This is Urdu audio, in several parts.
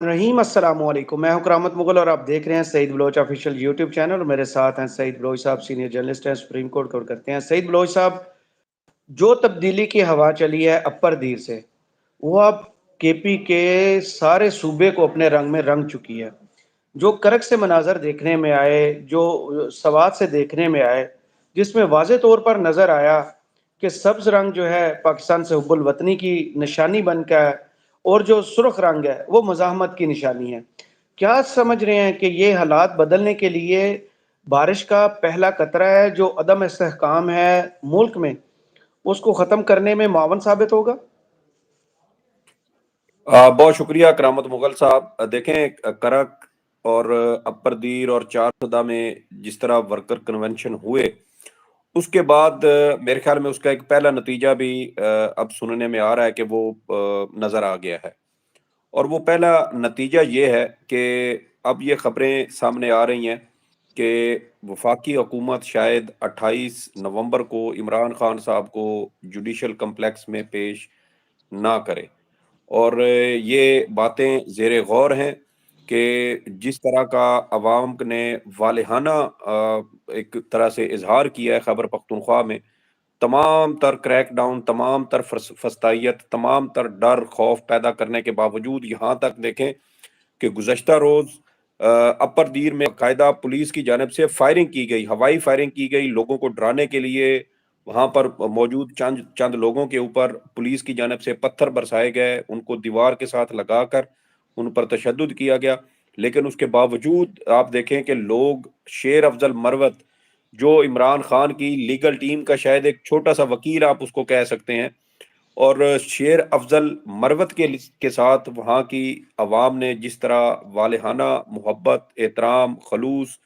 رحیم السلام علیکم، میں ہوں کرامت مغل اور آپ دیکھ رہے ہیں سعید بلوچ آفیشیل یوٹیوب چینل اور میرے ساتھ ہیں سعید بلوچ صاحب، سینئر جرنلسٹ ہیں، سپریم کورٹ کور کرتے ہیں۔ سعید بلوچ صاحب، جو تبدیلی کی ہوا چلی ہے اپر دیر سے، وہ اب کے پی کے سارے صوبے کو اپنے رنگ میں رنگ چکی ہے۔ جو کرک سے مناظر دیکھنے میں آئے، جو سوات سے دیکھنے میں آئے، جس میں واضح طور پر نظر آیا کہ سبز رنگ جو ہے پاکستان سے حب الوطنی کی نشانی بن کا ہے، اور جو سرخ رنگ ہے وہ مزاحمت کی نشانی ہے۔ کیا سمجھ رہے ہیں کہ یہ حالات بدلنے کے لیے بارش کا پہلا قطرہ ہے جو عدم استحکام ہے ملک میں، اس کو ختم کرنے میں معاون ثابت ہوگا؟ بہت شکریہ کرامت مغل صاحب۔ دیکھیں، کرک اور اپر دیر اور چار سدہ میں جس طرح ورکر کنونشن ہوئے، اس کے بعد میرے خیال میں اس کا ایک پہلا نتیجہ بھی اب سننے میں آ رہا ہے کہ وہ نظر آ گیا ہے۔ اور وہ پہلا نتیجہ یہ ہے کہ اب یہ خبریں سامنے آ رہی ہیں کہ وفاقی حکومت شاید 28 نومبر کو عمران خان صاحب کو جوڈیشل کمپلیکس میں پیش نہ کرے۔ اور یہ باتیں زیر غور ہیں کہ جس طرح کا عوام نے والہانہ ایک طرح سے اظہار کیا ہے خیبر پختونخوا میں، تمام تر کریک ڈاؤن، تمام تر فسطائیت، تمام تر ڈر خوف پیدا کرنے کے باوجود یہاں تک دیکھیں کہ گزشتہ روز اپر دیر میں قاعدہ پولیس کی جانب سے فائرنگ کی گئی، ہوائی فائرنگ کی گئی لوگوں کو ڈرانے کے لیے۔ وہاں پر موجود چند لوگوں کے اوپر پولیس کی جانب سے پتھر برسائے گئے، ان کو دیوار کے ساتھ لگا کر ان پر تشدد کیا گیا۔ لیکن اس کے باوجود آپ دیکھیں کہ لوگ، شیر افضل مروت جو عمران خان کی لیگل ٹیم کا شاید ایک چھوٹا سا وکیل آپ اس کو کہہ سکتے ہیں، اور شیر افضل مروت کے ساتھ وہاں کی عوام نے جس طرح والہانہ محبت، احترام، خلوص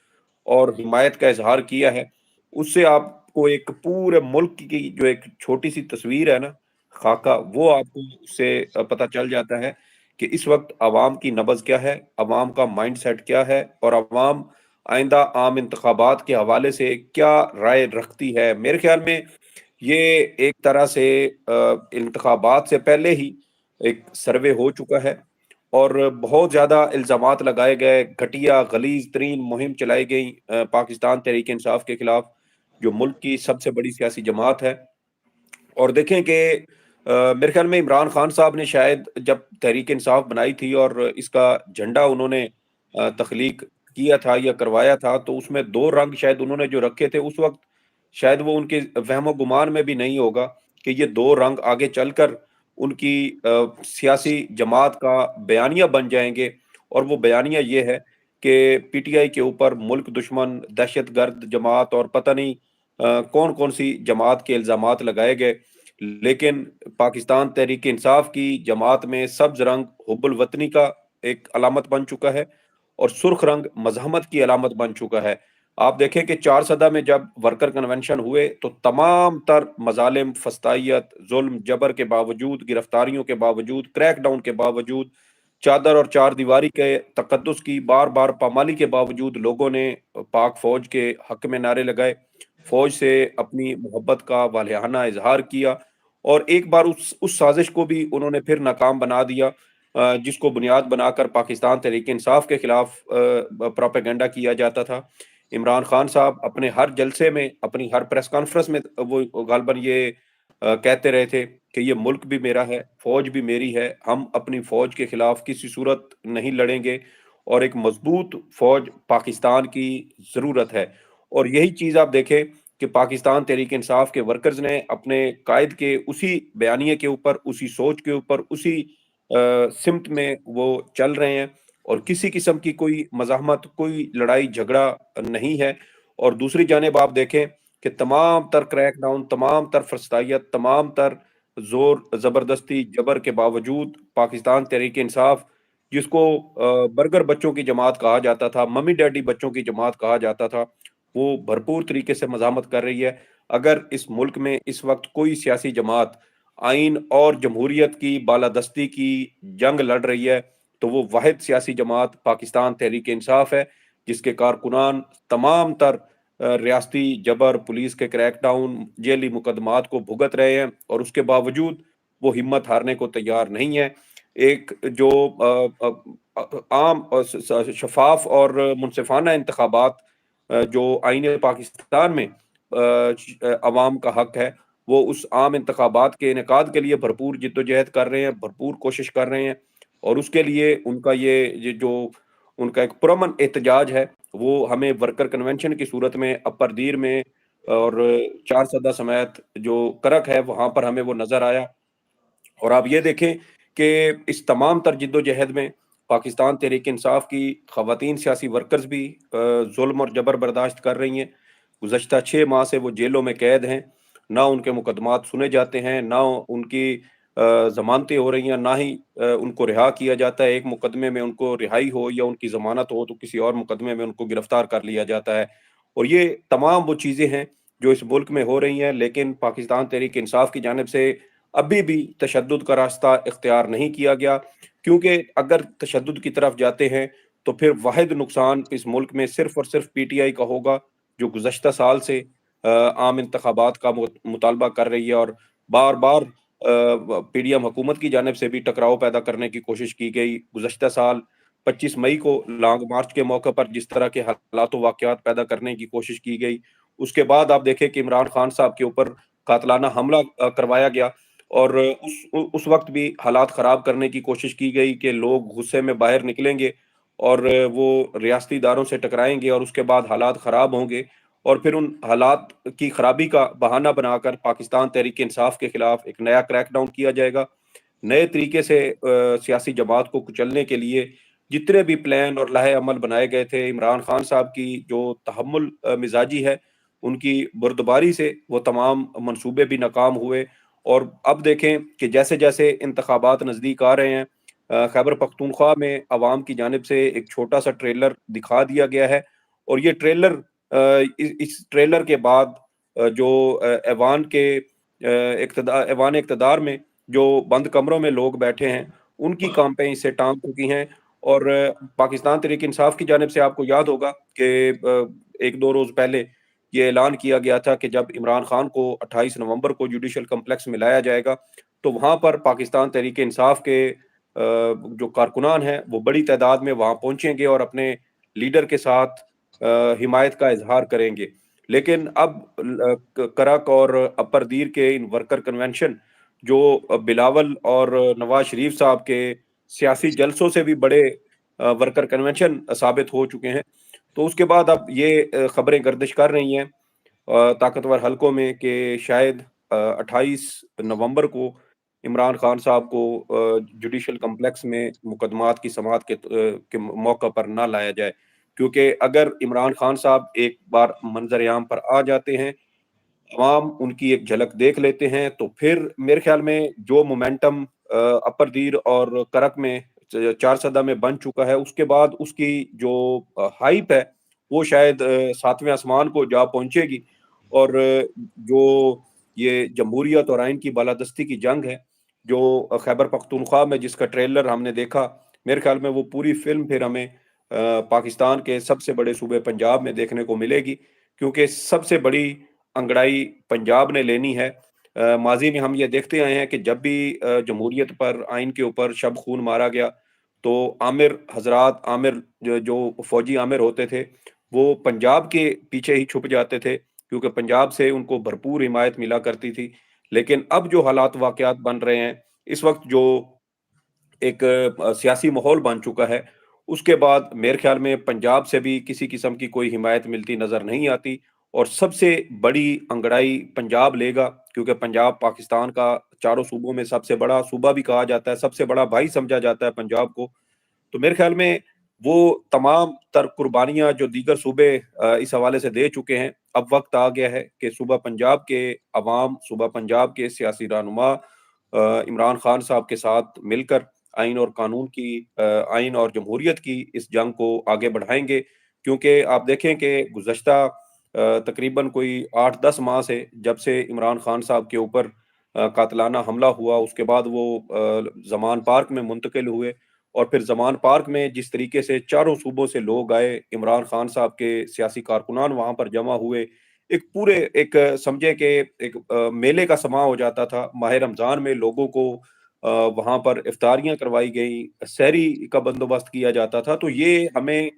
اور حمایت کا اظہار کیا ہے، اس سے آپ کو ایک پورے ملک کی جو ایک چھوٹی سی تصویر ہے نا، خاکہ، وہ آپ کو اس سے پتہ چل جاتا ہے کہ اس وقت عوام کی نبض کیا ہے، عوام کا مائنڈ سیٹ کیا ہے، اور عوام آئندہ عام انتخابات کے حوالے سے کیا رائے رکھتی ہے۔ میرے خیال میں یہ ایک طرح سے انتخابات سے پہلے ہی ایک سروے ہو چکا ہے، اور بہت زیادہ الزامات لگائے گئے، گھٹیا غلیظ ترین مہم چلائی گئی پاکستان تحریک انصاف کے خلاف، جو ملک کی سب سے بڑی سیاسی جماعت ہے۔ اور دیکھیں کہ میرے خیال میں عمران خان صاحب نے شاید جب تحریک انصاف بنائی تھی اور اس کا جھنڈا انہوں نے تخلیق کیا تھا یا کروایا تھا، تو اس میں دو رنگ شاید انہوں نے جو رکھے تھے اس وقت، شاید وہ ان کے وہم و گمان میں بھی نہیں ہوگا کہ یہ دو رنگ آگے چل کر ان کی سیاسی جماعت کا بیانیہ بن جائیں گے۔ اور وہ بیانیہ یہ ہے کہ پی ٹی آئی کے اوپر ملک دشمن، دہشت گرد جماعت اور پتہ نہیں کون کون سی جماعت کے الزامات لگائے گئے، لیکن پاکستان تحریک انصاف کی جماعت میں سبز رنگ حب الوطنی کا ایک علامت بن چکا ہے، اور سرخ رنگ مزاحمت کی علامت بن چکا ہے۔ آپ دیکھیں کہ چار سدہ میں جب ورکر کنونشن ہوئے تو تمام تر مظالم، فسطائیت، ظلم، جبر کے باوجود، گرفتاریوں کے باوجود، کریک ڈاؤن کے باوجود، چادر اور چار دیواری کے تقدس کی بار بار پامالی کے باوجود، لوگوں نے پاک فوج کے حق میں نعرے لگائے، فوج سے اپنی محبت کا والہانہ اظہار کیا، اور ایک بار اس سازش کو بھی انہوں نے پھر ناکام بنا دیا جس کو بنیاد بنا کر پاکستان تحریک انصاف کے خلاف پروپیگنڈا کیا جاتا تھا۔ عمران خان صاحب اپنے ہر جلسے میں، اپنی ہر پریس کانفرنس میں وہ غالباً یہ کہتے رہے تھے کہ یہ ملک بھی میرا ہے، فوج بھی میری ہے، ہم اپنی فوج کے خلاف کسی صورت نہیں لڑیں گے، اور ایک مضبوط فوج پاکستان کی ضرورت ہے۔ اور یہی چیز آپ دیکھیں کہ پاکستان تحریک انصاف کے ورکرز نے اپنے قائد کے اسی بیانیے کے اوپر، اسی سوچ کے اوپر، اسی سمت میں وہ چل رہے ہیں، اور کسی قسم کی کوئی مزاحمت، کوئی لڑائی جھگڑا نہیں ہے۔ اور دوسری جانب آپ دیکھیں کہ تمام تر کریک ڈاؤن، تمام تر فرسطائیت، تمام تر زور زبردستی جبر کے باوجود پاکستان تحریک انصاف، جس کو برگر بچوں کی جماعت کہا جاتا تھا، ممی ڈیڈی بچوں کی جماعت کہا جاتا تھا، وہ بھرپور طریقے سے مزاحمت کر رہی ہے۔ اگر اس ملک میں اس وقت کوئی سیاسی جماعت آئین اور جمہوریت کی بالادستی کی جنگ لڑ رہی ہے تو وہ واحد سیاسی جماعت پاکستان تحریک انصاف ہے، جس کے کارکنان تمام تر ریاستی جبر، پولیس کے کریک ڈاؤن، جیلی مقدمات کو بھگت رہے ہیں، اور اس کے باوجود وہ ہمت ہارنے کو تیار نہیں ہے۔ ایک جو عام اور شفاف اور منصفانہ انتخابات جو آئین پاکستان میں عوام کا حق ہے، وہ اس عام انتخابات کے انعقاد کے لیے بھرپور جدوجہد کر رہے ہیں، بھرپور کوشش کر رہے ہیں، اور اس کے لیے ان کا یہ جو ان کا ایک پرامن احتجاج ہے وہ ہمیں ورکر کنونشن کی صورت میں اپر دیر میں اور چار سدہ سمیت جو کرک ہے وہاں پر ہمیں وہ نظر آیا۔ اور آپ یہ دیکھیں کہ اس تمام تر جد و جہد میں پاکستان تحریک انصاف کی خواتین سیاسی ورکرز بھی ظلم اور جبر برداشت کر رہی ہیں۔ گزشتہ 6 ماہ سے وہ جیلوں میں قید ہیں، نہ ان کے مقدمات سنے جاتے ہیں، نہ ان کی ضمانتیں ہو رہی ہیں، نہ ہی ان کو رہا کیا جاتا ہے۔ ایک مقدمے میں ان کو رہائی ہو یا ان کی ضمانت ہو تو کسی اور مقدمے میں ان کو گرفتار کر لیا جاتا ہے۔ اور یہ تمام وہ چیزیں ہیں جو اس ملک میں ہو رہی ہیں، لیکن پاکستان تحریک انصاف کی جانب سے ابھی بھی تشدد کا راستہ اختیار نہیں کیا گیا، کیونکہ اگر تشدد کی طرف جاتے ہیں تو پھر واحد نقصان اس ملک میں صرف اور صرف پی ٹی آئی کا ہوگا، جو گزشتہ سال سے عام انتخابات کا مطالبہ کر رہی ہے، اور بار بار پی ڈی ایم حکومت کی جانب سے بھی ٹکراؤ پیدا کرنے کی کوشش کی گئی۔ گزشتہ سال 25 مئی کو لانگ مارچ کے موقع پر جس طرح کے حالات و واقعات پیدا کرنے کی کوشش کی گئی، اس کے بعد آپ دیکھیں کہ عمران خان صاحب کے اوپر قاتلانہ حملہ کروایا گیا، اور اس وقت بھی حالات خراب کرنے کی کوشش کی گئی کہ لوگ غصے میں باہر نکلیں گے اور وہ ریاستی اداروں سے ٹکرائیں گے، اور اس کے بعد حالات خراب ہوں گے، اور پھر ان حالات کی خرابی کا بہانہ بنا کر پاکستان تحریک انصاف کے خلاف ایک نیا کریک ڈاؤن کیا جائے گا۔ نئے طریقے سے سیاسی جماعت کو کچلنے کے لیے جتنے بھی پلان اور لائحہ عمل بنائے گئے تھے، عمران خان صاحب کی جو تحمل مزاجی ہے، ان کی بردباری سے وہ تمام منصوبے بھی ناکام ہوئے۔ اور اب دیکھیں کہ جیسے جیسے انتخابات نزدیک آ رہے ہیں، خیبر پختونخوا میں عوام کی جانب سے ایک چھوٹا سا ٹریلر دکھا دیا گیا ہے، اور یہ ٹریلر اس ٹریلر کے بعد جو ایوان کے ایوان اقتدار میں جو بند کمروں میں لوگ بیٹھے ہیں، ان کی کانپیں اس سے ٹانگ چکی ہیں۔ اور پاکستان تحریک انصاف کی جانب سے آپ کو یاد ہوگا کہ ایک دو روز پہلے یہ اعلان کیا گیا تھا کہ جب عمران خان کو 28 نومبر کو جوڈیشل کمپلیکس میں لایا جائے گا تو وہاں پر پاکستان تحریک انصاف کے جو کارکنان ہیں وہ بڑی تعداد میں وہاں پہنچیں گے اور اپنے لیڈر کے ساتھ حمایت کا اظہار کریں گے۔ لیکن اب کرک اور اپر دیر کے ان ورکر کنونشن جو بلاول اور نواز شریف صاحب کے سیاسی جلسوں سے بھی بڑے ورکر کنونشن ثابت ہو چکے ہیں، تو اس کے بعد اب یہ خبریں گردش کر رہی ہیں طاقتور حلقوں میں کہ شاید 28 نومبر کو عمران خان صاحب کو جوڈیشل کمپلیکس میں مقدمات کی سماعت کے موقع پر نہ لایا جائے، کیونکہ اگر عمران خان صاحب ایک بار منظر عام پر آ جاتے ہیں، عوام ان کی ایک جھلک دیکھ لیتے ہیں، تو پھر میرے خیال میں جو مومنٹم اپر دیر اور کرک میں چار سدہ میں بن چکا ہے، اس کے بعد اس کی جو ہائپ ہے وہ شاید ساتویں آسمان کو جا پہنچے گی۔ اور جو یہ جمہوریت اور آئین کی بالادستی کی جنگ ہے جو خیبر پختونخوا میں جس کا ٹریلر ہم نے دیکھا، میرے خیال میں وہ پوری فلم پھر ہمیں پاکستان کے سب سے بڑے صوبے پنجاب میں دیکھنے کو ملے گی، کیونکہ سب سے بڑی انگڑائی پنجاب نے لینی ہے۔ ماضی میں ہم یہ دیکھتے آئے ہیں کہ جب بھی جمہوریت پر آئین کے اوپر شب خون مارا گیا تو عامر حضرات، عامر جو فوجی عامر ہوتے تھے وہ پنجاب کے پیچھے ہی چھپ جاتے تھے، کیونکہ پنجاب سے ان کو بھرپور حمایت ملا کرتی تھی۔ لیکن اب جو حالات واقعات بن رہے ہیں اس وقت، جو ایک سیاسی ماحول بن چکا ہے، اس کے بعد میرے خیال میں پنجاب سے بھی کسی قسم کی کوئی حمایت ملتی نظر نہیں آتی، اور سب سے بڑی انگڑائی پنجاب لے گا، کیونکہ پنجاب پاکستان کا چاروں صوبوں میں سب سے بڑا صوبہ بھی کہا جاتا ہے، سب سے بڑا بھائی سمجھا جاتا ہے پنجاب کو۔ تو میرے خیال میں وہ تمام تر قربانیاں جو دیگر صوبے اس حوالے سے دے چکے ہیں، اب وقت آ گیا ہے کہ صوبہ پنجاب کے عوام، صوبہ پنجاب کے سیاسی رہنما عمران خان صاحب کے ساتھ مل کر آئین اور قانون کی، آئین اور جمہوریت کی اس جنگ کو آگے بڑھائیں گے۔ کیونکہ آپ دیکھیں کہ گزشتہ تقریباً کوئی 8-10 ماہ سے جب سے عمران خان صاحب کے اوپر قاتلانہ حملہ ہوا، اس کے بعد وہ زمان پارک میں منتقل ہوئے، اور پھر زمان پارک میں جس طریقے سے چاروں صوبوں سے لوگ آئے، عمران خان صاحب کے سیاسی کارکنان وہاں پر جمع ہوئے، ایک پورے ایک سمجھے کہ ایک میلے کا سماں ہو جاتا تھا۔ ماہ رمضان میں لوگوں کو وہاں پر افطاریاں کروائی گئی، سحری کا بندوبست کیا جاتا تھا. تو یہ ہمیں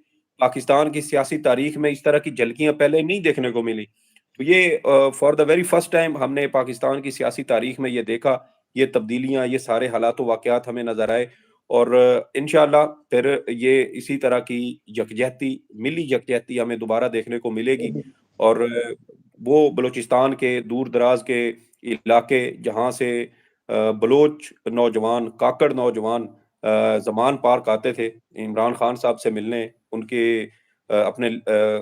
پاکستان کی سیاسی تاریخ میں اس طرح کی جھلکیاں پہلے نہیں دیکھنے کو ملی. تو یہ for the very first time ہم نے پاکستان کی سیاسی تاریخ میں یہ دیکھا، یہ تبدیلیاں، یہ سارے حالات و واقعات ہمیں نظر آئے. اور انشاءاللہ پھر یہ اسی طرح کی یکجہتی، ملی یکجہتی ہمیں دوبارہ دیکھنے کو ملے گی. اور وہ بلوچستان کے دور دراز کے علاقے جہاں سے بلوچ نوجوان، کاکڑ نوجوان زمان پارک آتے تھے عمران خان صاحب سے ملنے، ان کے اپنے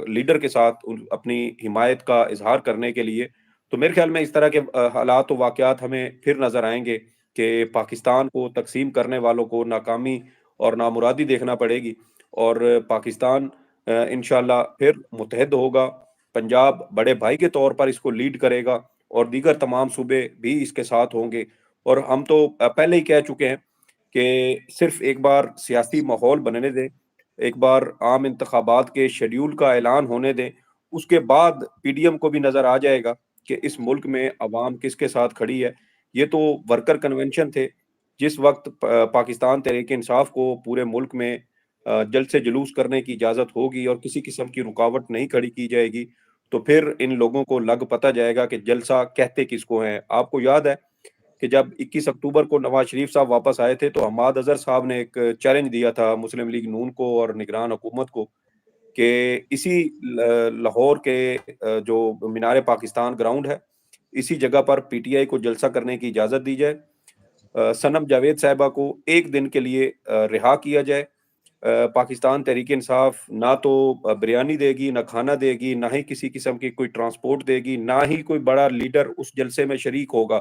لیڈر کے ساتھ اپنی حمایت کا اظہار کرنے کے لیے. تو میرے خیال میں اس طرح کے حالات و واقعات ہمیں پھر نظر آئیں گے کہ پاکستان کو تقسیم کرنے والوں کو ناکامی اور نامرادی دیکھنا پڑے گی، اور پاکستان انشاءاللہ پھر متحد ہوگا. پنجاب بڑے بھائی کے طور پر اس کو لیڈ کرے گا، اور دیگر تمام صوبے بھی اس کے ساتھ ہوں گے. اور ہم تو پہلے ہی کہہ چکے ہیں کہ صرف ایک بار سیاسی ماحول بننے دیں، ایک بار عام انتخابات کے شیڈیول کا اعلان ہونے دیں، اس کے بعد پی ڈی ایم کو بھی نظر آ جائے گا کہ اس ملک میں عوام کس کے ساتھ کھڑی ہے. یہ تو ورکر کنونشن تھے، جس وقت پاکستان تحریک انصاف کو پورے ملک میں جلد سے جلوس کرنے کی اجازت ہوگی اور کسی قسم کی رکاوٹ نہیں کھڑی کی جائے گی، تو پھر ان لوگوں کو لگ پتہ جائے گا کہ جلسہ کہتے کس کو ہیں. آپ کو یاد ہے کہ جب 21 اکتوبر کو نواز شریف صاحب واپس آئے تھے تو حماد اظہر صاحب نے ایک چیلنج دیا تھا مسلم لیگ نون کو اور نگران حکومت کو کہ اسی لاہور کے جو مینار پاکستان گراؤنڈ ہے، اسی جگہ پر پی ٹی آئی کو جلسہ کرنے کی اجازت دی جائے، صنم جاوید صاحبہ کو ایک دن کے لیے رہا کیا جائے. پاکستان تحریک انصاف نہ تو بریانی دے گی، نہ کھانا دے گی، نہ ہی کسی قسم کی کوئی ٹرانسپورٹ دے گی، نہ ہی کوئی بڑا لیڈر اس جلسے میں شریک ہوگا.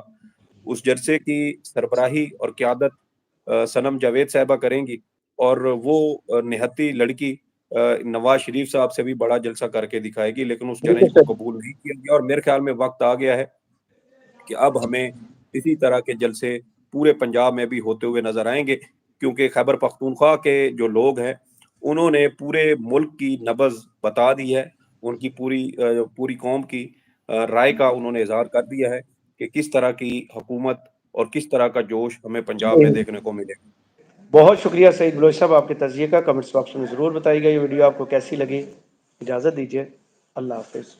اس جلسے کی سربراہی اور قیادت صنم جاوید صاحبہ کریں گی، اور وہ نہتی لڑکی نواز شریف صاحب سے بھی بڑا جلسہ کر کے دکھائے گی. لیکن اس بالکل چیلنج کو سر. قبول نہیں کیا گیا، اور میرے خیال میں وقت آ گیا ہے کہ اب ہمیں اسی طرح کے جلسے پورے پنجاب میں بھی ہوتے ہوئے نظر آئیں گے، کیونکہ خیبر پختونخوا کے جو لوگ ہیں انہوں نے پورے ملک کی نبض بتا دی ہے، ان کی پوری قوم کی رائے کا انہوں نے اظہار کر دیا ہے کہ کس طرح کی حکومت اور کس طرح کا جوش ہمیں پنجاب میں دیکھنے کو ملے. بہت شکریہ سعید بلوچ صاحب آپ کے تجزیے کا. کمنٹس باکس میں ضرور بتائیے گا یہ ویڈیو آپ کو کیسی لگی. اجازت دیجیے، اللہ حافظ.